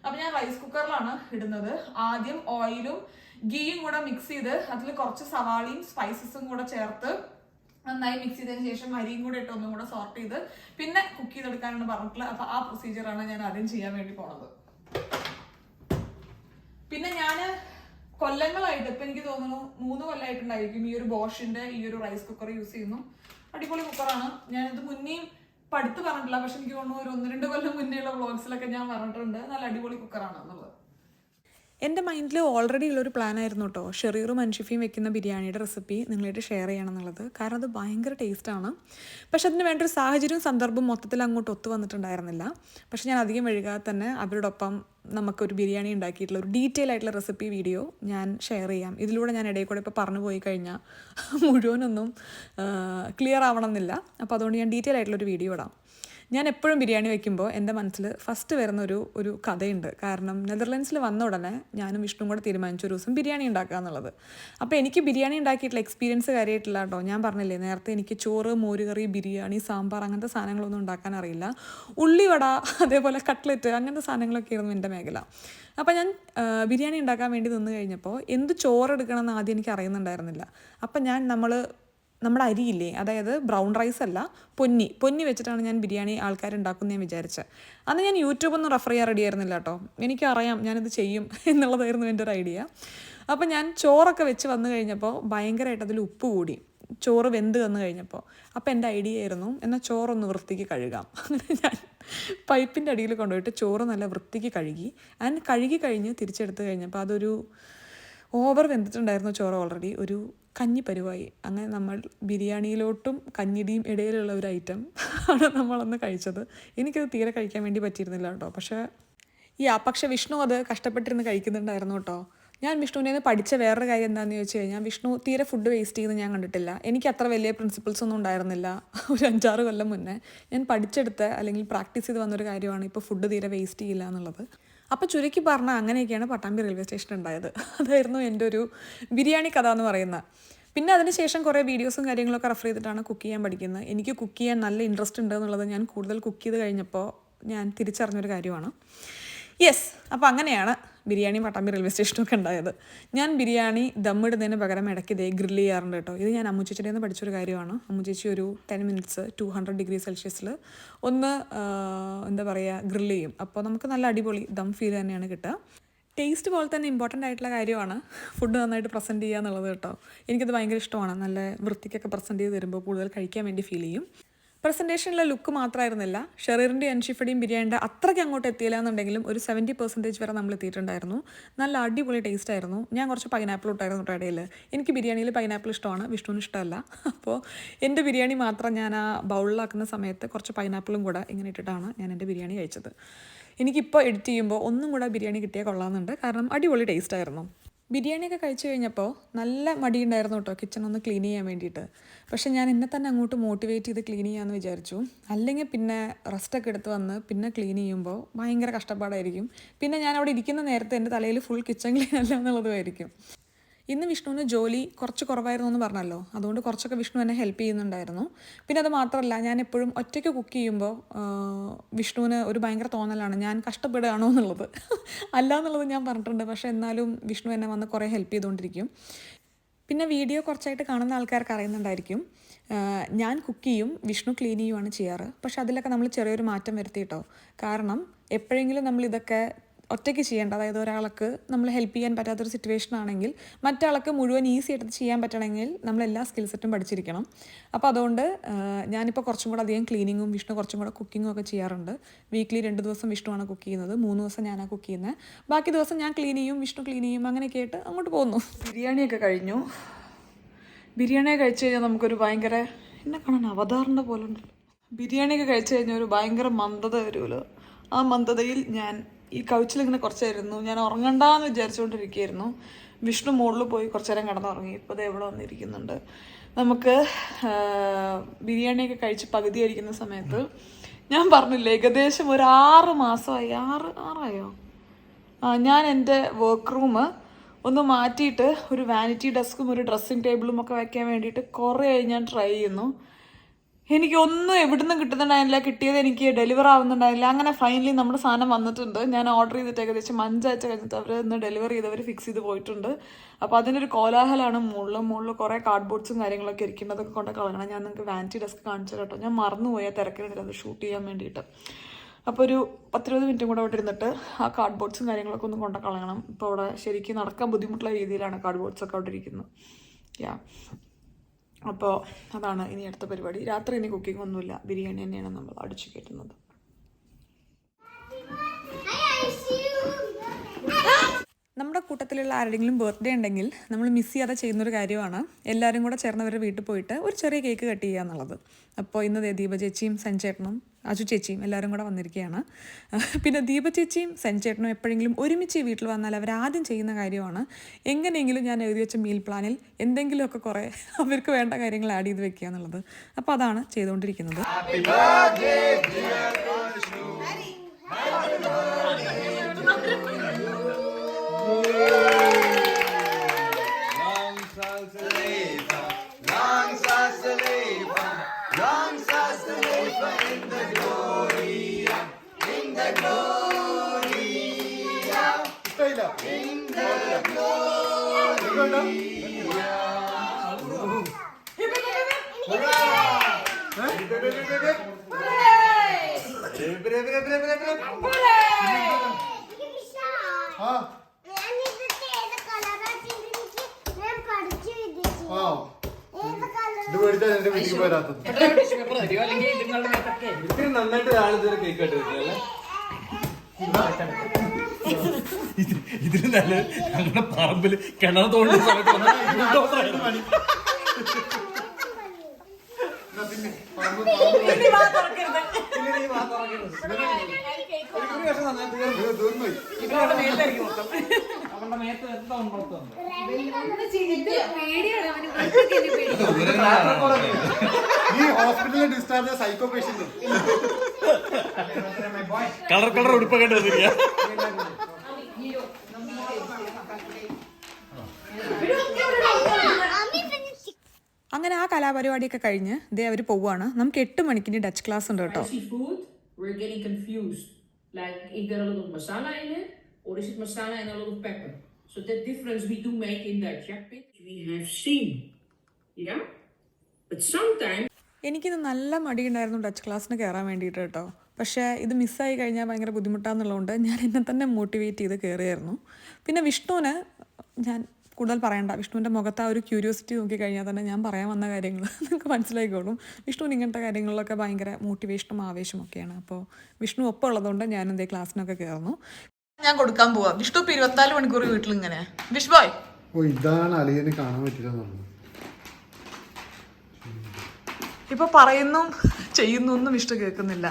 അപ്പൊ ഞാൻ റൈസ് കുക്കറിലാണ് ഇടുന്നത്. ആദ്യം ഓയിലും ഗീയും കൂടെ മിക്സ് ചെയ്ത് അതിൽ കുറച്ച് സവാളയും സ്പൈസസും കൂടെ ചേർത്ത് നന്നായി മിക്സ് ചെയ്തതിന് ശേഷം അരിയും കൂടെ ഇട്ട് ഒന്നും കൂടെ സോർട്ട് ചെയ്ത് പിന്നെ കുക്ക് ചെയ്തെടുക്കാനാണ് പറഞ്ഞിട്ടുള്ളത്. അപ്പൊ ആ പ്രൊസീജിയറാണ് ഞാൻ ആദ്യം ചെയ്യാൻ വേണ്ടി പോണത്. പിന്നെ ഞാൻ കൊല്ലങ്ങളായിട്ട്, ഇപ്പൊ എനിക്ക് തോന്നുന്നു 3 കൊല്ലമായിട്ടുണ്ടായിരിക്കും ഈ ഒരു ബോഷിന്റെ ഈ ഒരു റൈസ് കുക്കർ യൂസ് ചെയ്യുന്നു. അടിപൊളി കുക്കറാണ്. ഞാനിത് മുന്നേയും പഠിത്ത് പറഞ്ഞിട്ടില്ല, പക്ഷെ എനിക്ക് തോന്നുന്നു ഒരു 1-2 കൊല്ലം മുന്നേയുള്ള വ്ളോഗ്സിലൊക്കെ ഞാൻ പറഞ്ഞിട്ടുണ്ട് നല്ല അടിപൊളി കുക്കറാണ് എന്നുള്ളത്. എൻ്റെ മൈൻഡിൽ ഓൾറെഡി ഉള്ളൊരു പ്ലാനായിരുന്നു കേട്ടോ ഷെറീറും അൻഷിഫയും വെക്കുന്ന ബിരിയാണിയുടെ റെസിപ്പി നിങ്ങളായിട്ട് ഷെയർ ചെയ്യണം എന്നുള്ളത്. കാരണം അത് ഭയങ്കര ടേസ്റ്റാണ്. പക്ഷെ അതിന് വേണ്ട ഒരു സാഹചര്യവും സന്ദർഭവും മൊത്തത്തിൽ അങ്ങോട്ട് ഒത്തു വന്നിട്ടുണ്ടായിരുന്നില്ല. പക്ഷെ ഞാൻ അധികം വൈകാതെ തന്നെ അവരോടൊപ്പം നമുക്കൊരു ബിരിയാണി ഉണ്ടാക്കിയിട്ടുള്ള ഒരു ഡീറ്റെയിൽ ആയിട്ടുള്ള റെസിപ്പി വീഡിയോ ഞാൻ ഷെയർ ചെയ്യാം. ഇതിലൂടെ ഞാൻ ഇടയിൽ കൂടെ ഇപ്പോൾ പറഞ്ഞു പോയി കഴിഞ്ഞാൽ മുഴുവനൊന്നും ക്ലിയർ ആവണമെന്നില്ല. അപ്പോൾ അതുകൊണ്ട് ഞാൻ ഡീറ്റെയിൽ ആയിട്ടുള്ളൊരു വീഡിയോ ഇടാം. ഞാൻ എപ്പോഴും ബിരിയാണി വയ്ക്കുമ്പോൾ എൻ്റെ മനസ്സിൽ ഫസ്റ്റ് വരുന്ന ഒരു കഥയുണ്ട്. കാരണം നെതർലാൻഡ്സിൽ വന്ന ഉടനെ ഞാനും വിഷ്ണുവും കൂടെ തീരുമാനിച്ചു ഒരു ദിവസം ബിരിയാണി ഉണ്ടാക്കുക എന്നുള്ളത്. അപ്പോൾ എനിക്ക് ബിരിയാണി ഉണ്ടാക്കിയിട്ടുള്ള എക്സ്പീരിയൻസ് കാര്യമായിട്ടില്ല കേട്ടോ. ഞാൻ പറഞ്ഞില്ലേ നേരത്തെ എനിക്ക് ചോറ്, മോരുകറി, ബിരിയാണി, സാമ്പാർ അങ്ങനത്തെ സാധനങ്ങളൊന്നും ഉണ്ടാക്കാൻ അറിയില്ല. ഉള്ളിവട, അതേപോലെ കട്ട്ലറ്റ് അങ്ങനത്തെ സാധനങ്ങളൊക്കെ ആയിരുന്നു എൻ്റെ മേഖല. അപ്പോൾ ഞാൻ ബിരിയാണി ഉണ്ടാക്കാൻ വേണ്ടി നിന്ന് കഴിഞ്ഞപ്പോൾ എന്ത് ചോറെടുക്കണമെന്ന് ആദ്യം എനിക്ക് അറിയുന്നുണ്ടായിരുന്നില്ല. അപ്പം ഞാൻ നമ്മുടെ അരിയില്ലേ, അതായത് ബ്രൗൺ റൈസ് അല്ല, പൊന്നി വെച്ചിട്ടാണ് ഞാൻ ബിരിയാണി ആൾക്കാരുണ്ടാക്കുന്നത് ഞാൻ വിചാരിച്ചത്. അന്ന് ഞാൻ യൂട്യൂബൊന്നും റെഫർ ചെയ്യാൻ റെഡി ആയിരുന്നില്ല കേട്ടോ. എനിക്കറിയാം ഞാനിത് ചെയ്യും എന്നുള്ളതായിരുന്നു എൻ്റെ ഒരു ഐഡിയ. അപ്പം ഞാൻ ചോറൊക്കെ വെച്ച് വന്നു കഴിഞ്ഞപ്പോൾ ഭയങ്കരമായിട്ട് അതിൽ ഉപ്പ് കൂടി, ചോറ് വെന്ത് വന്നു കഴിഞ്ഞപ്പോൾ. അപ്പോൾ എൻ്റെ ഐഡിയ ആയിരുന്നു എന്നാൽ ചോറൊന്ന് വൃത്തിക്ക് കഴുകാം. അങ്ങനെ ഞാൻ പൈപ്പിൻ്റെ അടിയിൽ കൊണ്ടുപോയിട്ട് ചോറ് നല്ല വൃത്തിക്ക് കഴുകി. കഴുകി കഴിഞ്ഞ് തിരിച്ചെടുത്ത് കഴിഞ്ഞപ്പോൾ അതൊരു ഓവർ വെന്തിട്ടുണ്ടായിരുന്നു ചോറ്, ഓൾറെഡി ഒരു കഞ്ഞി പരുവായി. അങ്ങനെ നമ്മൾ ബിരിയാണിയിലോട്ടും കഞ്ഞിടിയും ഇടയിലുള്ള ഒരു ഐറ്റം ആണ് നമ്മളന്ന് കഴിച്ചത്. എനിക്കത് തീരെ കഴിക്കാൻ വേണ്ടി പറ്റിയിരുന്നില്ല കേട്ടോ. പക്ഷേ വിഷ്ണു അത് കഷ്ടപ്പെട്ടിരുന്ന് കഴിക്കുന്നുണ്ടായിരുന്നു കേട്ടോ. ഞാൻ വിഷ്ണുവിനെ നിന്ന് പഠിച്ച വേറൊരു കാര്യം എന്താണെന്ന് ചോദിച്ചു കഴിഞ്ഞാൽ വിഷ്ണു തീരെ ഫുഡ് വേസ്റ്റ് ചെയ്യുന്നത് ഞാൻ കണ്ടിട്ടില്ല. എനിക്ക് അത്ര വലിയ പ്രിൻസിപ്പിൾസ് ഒന്നും ഉണ്ടായിരുന്നില്ല ഒരു 5-6 കൊല്ലം മുന്നേ. ഞാൻ പഠിച്ചെടുത്ത അല്ലെങ്കിൽ പ്രാക്ടീസ് ചെയ്ത് വന്നൊരു കാര്യമാണ് ഇപ്പോൾ ഫുഡ് തീരെ വേസ്റ്റ് ചെയ്യില്ല എന്നുള്ളത്. അപ്പോൾ ചുരുക്കി പറഞ്ഞാൽ അങ്ങനെയൊക്കെയാണ് പട്ടാമ്പി റെയിൽവേ സ്റ്റേഷൻ ഉണ്ടായത്. അതായിരുന്നു എൻ്റെ ഒരു ബിരിയാണി കഥ എന്ന് പറയുന്നത്. പിന്നെ അതിനുശേഷം കുറേ വീഡിയോസും കാര്യങ്ങളൊക്കെ റെഫർ ചെയ്തിട്ടാണ് കുക്ക് ചെയ്യാൻ പഠിക്കുന്നത്. എനിക്ക് കുക്ക് ചെയ്യാൻ നല്ല ഇൻട്രസ്റ്റ് ഉണ്ട് എന്നുള്ളത് ഞാൻ കൂടുതൽ കുക്ക് ചെയ്ത് കഴിഞ്ഞപ്പോൾ ഞാൻ തിരിച്ചറിഞ്ഞൊരു കാര്യമാണ്. അപ്പോൾ അങ്ങനെയാണ് ബിരിയാണി പട്ടാമ്പി റെയിൽവേ സ്റ്റേഷനൊക്കെ ഉണ്ടായത്. ഞാൻ ബിരിയാണി ദമ്മിടുന്നതിന് പകരം ഇടയ്ക്ക് ഗ്രില്ല് ചെയ്യാറുണ്ട് കേട്ടോ. ഇത് ഞാൻ അമ്മുചേച്ചിയുടെ നിന്ന് പഠിച്ചൊരു കാര്യമാണ്. അമ്മുചേച്ചി ഒരു 10 മിനിറ്റ്സ് 200 ഡിഗ്രി സെൽഷ്യസിൽ ഒന്ന് ഗ്രില്ല് ചെയ്യും. അപ്പോൾ നമുക്ക് നല്ല അടിപൊളി ദം ഫീൽ തന്നെയാണ് കിട്ടുക. ടേസ്റ്റ് പോലെ തന്നെ ഇമ്പോർട്ടൻ്റ് ആയിട്ടുള്ള കാര്യമാണ് ഫുഡ് നന്നായിട്ട് പ്രസൻറ്റ് ചെയ്യുക എന്നുള്ളത് കേട്ടോ. എനിക്കത് ഭയങ്കര ഇഷ്ടമാണ്. നല്ല വൃത്തിക്കൊക്കെ പ്രസൻറ്റ് ചെയ്ത് തരുമ്പോൾ കൂടുതൽ കഴിക്കാൻ വേണ്ടി ഫീൽ ചെയ്യും. പ്രസൻറ്റേഷനിലെ ലുക്ക് മാത്രമായിരുന്നില്ല, ഷെറീറിൻ്റെയും അൻഷിഫയുടെയും ബിരിയാണിയുടെ അത്രയ്ക്ക് അങ്ങോട്ട് എത്തിയില്ല എന്നുണ്ടെങ്കിലും ഒരു 70% വരെ നമ്മൾ എത്തിയിട്ടുണ്ടായിരുന്നു. നല്ല അടിപൊളി ടേസ്റ്റ് ആയിരുന്നു. ഞാൻ കുറച്ച് പൈനാപ്പിൾ ഇട്ടായിരുന്നു കേട്ടോ ഇടയിൽ. എനിക്ക് ബിരിയാണിയിൽ പൈനാപ്പിൾ ഇഷ്ടമാണ്, വിഷ്ണുവിന് ഇഷ്ടമല്ല. അപ്പോൾ എൻ്റെ ബിരിയാണി മാത്രം ഞാൻ ആ ബൗളിലാക്കുന്ന സമയത്ത് കുറച്ച് പൈനാപ്പിളും കൂടെ ഇങ്ങനെ ഇട്ടിട്ടാണ് ഞാൻ എൻ്റെ ബിരിയാണി കഴിച്ചത്. എനിക്കിപ്പോൾ എഡിറ്റ് ചെയ്യുമ്പോൾ ഒന്നും കൂടെ ബിരിയാണി കിട്ടിയാൽ കൊള്ളാമെന്നുണ്ട്. കാരണം അടിപൊളി ടേസ്റ്റ് ആയിരുന്നു. ബിരിയാണിയൊക്കെ കഴിച്ച് കഴിഞ്ഞപ്പോൾ നല്ല മടിയുണ്ടായിരുന്നു കേട്ടോ കിച്ചൺ ഒന്ന് ക്ലീൻ ചെയ്യാൻ വേണ്ടിയിട്ട്. പക്ഷേ ഞാൻ എന്നെ തന്നെ അങ്ങോട്ട് മോട്ടിവേറ്റ് ചെയ്ത് ക്ലീൻ ചെയ്യാമെന്ന് വിചാരിച്ചു. അല്ലെങ്കിൽ പിന്നെ റെസ്റ്റൊക്കെ എടുത്ത് വന്ന് പിന്നെ ക്ലീൻ ചെയ്യുമ്പോൾ ഭയങ്കര കഷ്ടപ്പാടായിരിക്കും. പിന്നെ ഞാൻ അവിടെ ഇരിക്കുന്ന നേരത്തെ എൻ്റെ തലയിൽ ഫുൾ കിച്ചൺ ക്ലീൻ അല്ല എന്നുള്ളതുമായിരിക്കും. ഇന്ന് വിഷ്ണുവിന് ജോലി കുറച്ച് കുറവായിരുന്നു എന്ന് പറഞ്ഞല്ലോ, അതുകൊണ്ട് കുറച്ചൊക്കെ വിഷ്ണു എന്നെ ഹെൽപ്പ് ചെയ്യുന്നുണ്ടായിരുന്നു. പിന്നെ അത് മാത്രമല്ല, ഞാൻ എപ്പോഴും ഒറ്റയ്ക്ക് കുക്ക് ചെയ്യുമ്പോൾ വിഷ്ണുവിന് ഒരു ഭയങ്കര തോന്നലാണ് ഞാൻ കഷ്ടപ്പെടുകയാണോ എന്നുള്ളത്. അല്ല എന്നുള്ളത് ഞാൻ പറഞ്ഞിട്ടുണ്ട്. പക്ഷേ എന്നാലും വിഷ്ണു എന്നെ വന്ന് കുറേ ഹെൽപ്പ് ചെയ്തുകൊണ്ടിരിക്കും. പിന്നെ വീഡിയോ കുറച്ചായിട്ട് കാണുന്ന ആൾക്കാർക്ക് അറിയുന്നുണ്ടായിരിക്കും, ഞാൻ കുക്ക് ചെയ്യും, വിഷ്ണു ക്ലീൻ ചെയ്യുവാണ് ചെയ്യാറ്. പക്ഷെ അതിലൊക്കെ നമ്മൾ ചെറിയൊരു മാറ്റം വരുത്തിയിട്ടോ. കാരണം എപ്പോഴെങ്കിലും നമ്മളിതൊക്കെ ഒറ്റയ്ക്ക് ചെയ്യേണ്ട, അതായത് ഒരാൾക്ക് നമ്മൾ ഹെൽപ്പ് ചെയ്യാൻ പറ്റാത്തൊരു സിറ്റുവേഷൻ ആണെങ്കിൽ മറ്റാൾക്ക് മുഴുവൻ ഈസി ആയിട്ട് ചെയ്യാൻ പറ്റണമെങ്കിൽ നമ്മൾ എല്ലാ സ്കിൽ സെറ്റും പഠിച്ചിരിക്കണം. അപ്പോൾ അതുകൊണ്ട് ഞാനിപ്പോൾ കുറച്ചും കൂടെ അധികം ക്ലീനിങ്ങും വിഷ്ണു കുറച്ചും കൂടെ കുക്കിങ്ങും ഒക്കെ ചെയ്യാറുണ്ട്. വീക്ക്ലി 2 ദിവസം വിഷ്ണുവാണ് കുക്ക് ചെയ്യുന്നത്, 3 ദിവസം ഞാനാണ് കുക്ക് ചെയ്യുന്നത്. ബാക്കി ദിവസം ഞാൻ ക്ലീൻ ചെയ്യും, വിഷ്ണു ക്ലീൻ ചെയ്യും, അങ്ങനെയൊക്കെ ആയിട്ട് അങ്ങോട്ട് പോകുന്നു. ബിരിയാണിയൊക്കെ കഴിഞ്ഞു. ബിരിയാണിയൊക്കെ കഴിച്ച് കഴിഞ്ഞാൽ നമുക്കൊരു ഭയങ്കര എന്നെ കാണാൻ അവതാറിൻ്റെ പോലെ ഉണ്ട്. ബിരിയാണിയൊക്കെ കഴിച്ച് കഴിഞ്ഞാൽ ഒരു ഭയങ്കര മന്ദത വരുമല്ലോ. ആ മന്ദതയിൽ ഞാൻ ഈ കൗച്ചിലിങ്ങനെ കുറച്ചായിരുന്നു. ഞാൻ ഉറങ്ങണ്ടെന്ന് വിചാരിച്ചുകൊണ്ടിരിക്കുകയായിരുന്നു. വിഷ്ണു മുകളിൽ പോയി കുറച്ച് നേരം കിടന്നുറങ്ങി. ഇപ്പോൾ ഇത് എവിടെ വന്നിരിക്കുന്നുണ്ട്. നമുക്ക് ബിരിയാണിയൊക്കെ കഴിച്ച് പകുതിയായിരിക്കുന്ന സമയത്ത് ഞാൻ പറഞ്ഞില്ലേ ഏകദേശം ഒരു 6 മാസമായി, 6 ഞാൻ എൻ്റെ വർക്ക് റൂം ഒന്ന് മാറ്റിയിട്ട് ഒരു വാനിറ്റി ഡെസ്കും ഒരു ഡ്രസ്സിങ് ടേബിളും ഒക്കെ വയ്ക്കാൻ വേണ്ടിയിട്ട് കുറേ ഞാൻ ട്രൈ ചെയ്യുന്നു. എനിക്കൊന്നും എവിടുന്ന് കിട്ടുന്നുണ്ടായില്ല, കിട്ടിയത് എനിക്ക് ഡെലിവർ ആവുന്നുണ്ടായില്ല. അങ്ങനെ ഫൈനലി നമ്മുടെ സാധനം വന്നിട്ടുണ്ട്. ഞാൻ ഓർഡർ ചെയ്തിട്ട് ഏകദേശം 5 ആഴ്ച കഴിഞ്ഞിട്ട് അവർ ഇന്ന് ഡെലിവർ ചെയ്തവർ ഫിക്സ് ചെയ്ത് പോയിട്ടുണ്ട്. അപ്പോൾ അതിനൊരു കോലാഹലമാണ്. മുകളിൽ കുറേ കാർഡ്ബോർഡ്സും കാര്യങ്ങളൊക്കെ ഇരിക്കുന്നതൊക്കെ കൊണ്ട് കളയണം. ഞാൻ നിങ്ങൾക്ക് വാനിറ്റി ഡെസ്ക് കാണിച്ചു കേട്ടോ. ഞാൻ മറന്നുപോയി തിരക്കിനിടയിൽ അത് ഷൂട്ട് ചെയ്യാൻ വേണ്ടിയിട്ട്. അപ്പോൾ ഒരു 10-20 മിനിറ്റും കൂടെ അവിടെ ഇരുന്നിട്ട് ആ കാർഡ്ബോർഡ്സും കാര്യങ്ങളൊക്കെ ഒന്ന് കൊണ്ട് കളയണം. ഇപ്പോൾ അവിടെ ശരിക്കും നടക്കാൻ ബുദ്ധിമുട്ടുള്ള രീതിയിലാണ് കാർഡ്ബോർഡ്സൊക്കെ അവിടെ ഇരിക്കുന്നത്. അപ്പോൾ അതാണ് ഇനി അടുത്ത പരിപാടി. രാത്രി ഇനി കുക്കിംഗ് ഒന്നുമില്ല, ബിരിയാണി തന്നെയാണ് നമ്മൾ അടിച്ചു കയറ്റുന്നത്. നമ്മുടെ കൂട്ടത്തിലുള്ള ആരുടെയെങ്കിലും ബർത്ത്ഡേ ഉണ്ടെങ്കിൽ നമ്മൾ മിസ് ചെയ്യാതെ ചെയ്യുന്നൊരു കാര്യമാണ് എല്ലാവരും കൂടെ ചേർന്നവരുടെ വീട്ടിൽ പോയിട്ട് ഒരു ചെറിയ കേക്ക് കട്ട് ചെയ്യുക എന്നുള്ളത്. അപ്പോൾ ഇന്ന് ദീപ ചേച്ചിയും സഞ്ജേട്ടനും അജു ചേച്ചിയും എല്ലാവരും കൂടെ വന്നിരിക്കുകയാണ്. പിന്നെ ദീപ ചേച്ചിയും സഞ്ജേട്ടനും എപ്പോഴെങ്കിലും ഒരുമിച്ച് വീട്ടിൽ വന്നാൽ അവരാദ്യം ചെയ്യുന്ന കാര്യമാണ് എങ്ങനെയെങ്കിലും ഞാൻ എഴുതി വെച്ച മീൽ പ്ലാനിൽ എന്തെങ്കിലുമൊക്കെ കുറേ അവർക്ക് വേണ്ട കാര്യങ്ങൾ ആഡ് ചെയ്ത് വെക്കുക എന്നുള്ളത്. അപ്പോൾ അതാണ് ചെയ്തുകൊണ്ടിരിക്കുന്നത്. നന്നായിട്ട് ആളിതുവരെ കേക്ക് കട്ടില്ലേ ഇതിന് നല്ല ഞങ്ങളുടെ പറമ്പില് കിണർ തോണ്ടുന്ന ഹോസ്പിറ്റലിൽ discharge psycho patient colour colour ഉടുപ്പൊക്കെ വന്നിരിക്കുക. അങ്ങനെ ആ കലാപരിപാടിയൊക്കെ കഴിഞ്ഞ് ദേ അവർ പോവുകയാണ്. നമുക്ക് 8 മണിക്ക് ഡച്ച് ക്ലാസ് ഉണ്ട് കേട്ടോ. We're getting confused. Like, is there a lot of masala in it, or is it masala and a lot of pepper? So that difference we do make in Dutch. Yeah, we have seen. Yeah, but sometimes. എനിക്കിത് നല്ല മടിയുണ്ടായിരുന്നു Dutch ക്ലാസ്സിന് കയറാൻ വേണ്ടിയിട്ട് കേട്ടോ. പക്ഷേ ഇത് മിസ്സായി കഴിഞ്ഞാൽ ഭയങ്കര ബുദ്ധിമുട്ടാണെന്നുള്ളതുകൊണ്ട് ഞാൻ എന്നെ തന്നെ മോട്ടിവേറ്റ് ചെയ്ത് കയറിയായിരുന്നു. പിന്നെ വിഷ്ണുവിന് ഞാൻ കൂടുതൽ പറയണ്ട, വിഷ്ണുവിൻ്റെ മുഖത്ത് ആ ഒരു ക്യൂരിയോസിറ്റി നോക്കിക്കഴിഞ്ഞാൽ തന്നെ ഞാൻ പറയാൻ വന്ന കാര്യങ്ങൾ നിങ്ങൾക്ക് മനസ്സിലായിക്കോളും. വിഷ്ണുവിന് ഇങ്ങനത്തെ കാര്യങ്ങളിലൊക്കെ ഭയങ്കര മോട്ടിവേഷനും ആവേശമൊക്കെയാണ്. അപ്പോൾ വിഷ്ണു ഒപ്പം ഉള്ളതുകൊണ്ട് ഞാനും ഇതേ ക്ലാസ്സിനൊക്കെ കയറുന്നു. ഞാൻ കൊടുക്കാൻ പോവാം. വിഷ്ണു ഇപ്പോൾ 24 മണിക്കൂർ വീട്ടിൽ ഇങ്ങനെ. വിഷ് ബോയ്, ഓ ഇതാണ് അളിയനെ കാണാൻ പറ്റില്ല. ഇപ്പോൾ പറയുന്നു ചെയ്യുന്നു ഒന്നും വിഷ്ണു കേൾക്കുന്നില്ല.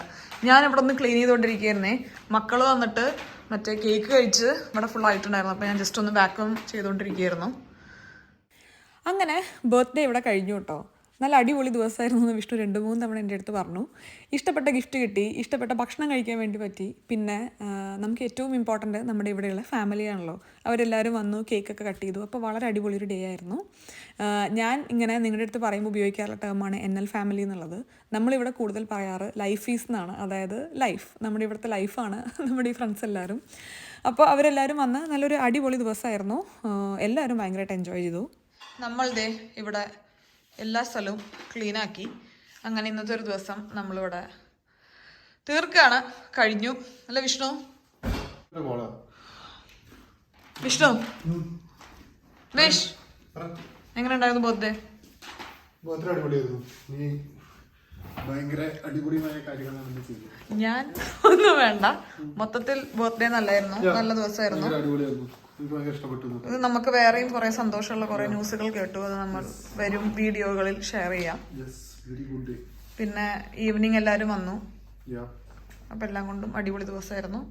ഞാൻ ഇവിടെ ഒന്ന് ക്ലീൻ ചെയ്തുകൊണ്ടിരിക്കുകയായിരുന്നേ. മക്കൾ വന്നിട്ട് മറ്റേ കേക്ക് കഴിച്ച് ഇവിടെ ഫുൾ ആയിട്ടുണ്ടായിരുന്നു. അപ്പോൾ ഞാൻ ജസ്റ്റ് ഒന്ന് വാക്യൂം ചെയ്തുകൊണ്ടിരിക്കുകയായിരുന്നു. അങ്ങനെ ബർത്ത്ഡേ ഇവിടെ കഴിഞ്ഞു കേട്ടോ. നല്ല അടിപൊളി ദിവസമായിരുന്നു എന്ന് വിഷ്ണു 2-3 തവണ എൻ്റെ അടുത്ത് പറഞ്ഞു. ഇഷ്ടപ്പെട്ട ഗിഫ്റ്റ് കിട്ടി, ഇഷ്ടപ്പെട്ട ഭക്ഷണം കഴിക്കാൻ വേണ്ടി പറ്റി. പിന്നെ നമുക്ക് ഏറ്റവും ഇമ്പോർട്ടൻ്റ് നമ്മുടെ ഇവിടെയുള്ള ഫാമിലിയാണല്ലോ. അവരെല്ലാവരും വന്നു, കേക്കൊക്കെ കട്ട് ചെയ്തു. അപ്പോൾ വളരെ അടിപൊളി ഒരു ഡേ ആയിരുന്നു. ഞാൻ ഇങ്ങനെ നിങ്ങളുടെ അടുത്ത് പറയുമ്പോൾ ഉപയോഗിക്കാറുള്ള ടേമാണ് NL ഫാമിലി എന്നുള്ളത്. നമ്മളിവിടെ കൂടുതൽ പറയാറ് ലൈഫ് ഈസ് എന്നാണ്. അതായത് ലൈഫ്, നമ്മുടെ ഇവിടുത്തെ ലൈഫാണ് നമ്മുടെ ഈ ഫ്രണ്ട്സ് എല്ലാവരും. അപ്പോൾ അവരെല്ലാവരും വന്ന് നല്ലൊരു അടിപൊളി ദിവസമായിരുന്നു. എല്ലാവരും ഭയങ്കരമായിട്ട് എൻജോയ് ചെയ്തു. നമ്മളിതേ ഇവിടെ എല്ലാ സ്ഥലവും ക്ലീനാക്കി. അങ്ങനെ ഇന്നത്തെ ഒരു ദിവസം നമ്മളിവിടെ തീർക്കാണ്. കഴിഞ്ഞു അല്ല വിഷ്ണു? വിഷ്ണു വിഷ് എങ്ങനെ ഉണ്ടായിരുന്നു ബർത്ത്ഡേ? അടിപൊളിയായിരുന്നു. നീ ഭയങ്കര അടിപൊളിയായ കാര്യങ്ങളാണ് ചെയ്തത്. ഞാൻ ഒന്നും വേണ്ട, മൊത്തത്തിൽ ബർത്ത്ഡേ നല്ലായിരുന്നു, നല്ല ദിവസമായിരുന്നു. അടിപൊളിയായിരുന്നു, ഇഷ്ടപ്പെട്ടു. ഇത് നമുക്ക് വേറെയും കുറെ സന്തോഷമുള്ള കുറെ ന്യൂസുകൾ കേട്ടു. അത് നമ്മൾ വരും വീഡിയോകളിൽ ഷെയർ ചെയ്യാം. പിന്നെ ഈവനിങ് എല്ലാവരും വന്നു. അപ്പൊ എല്ലാം കൊണ്ടും അടിപൊളി ദിവസമായിരുന്നു.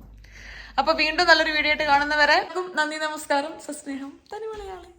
അപ്പൊ വീണ്ടും നല്ലൊരു വീഡിയോ ആയിട്ട് കാണുന്നവരെ നന്ദി, നമസ്കാരം, സസ്നേഹം, തനി മലയാളി.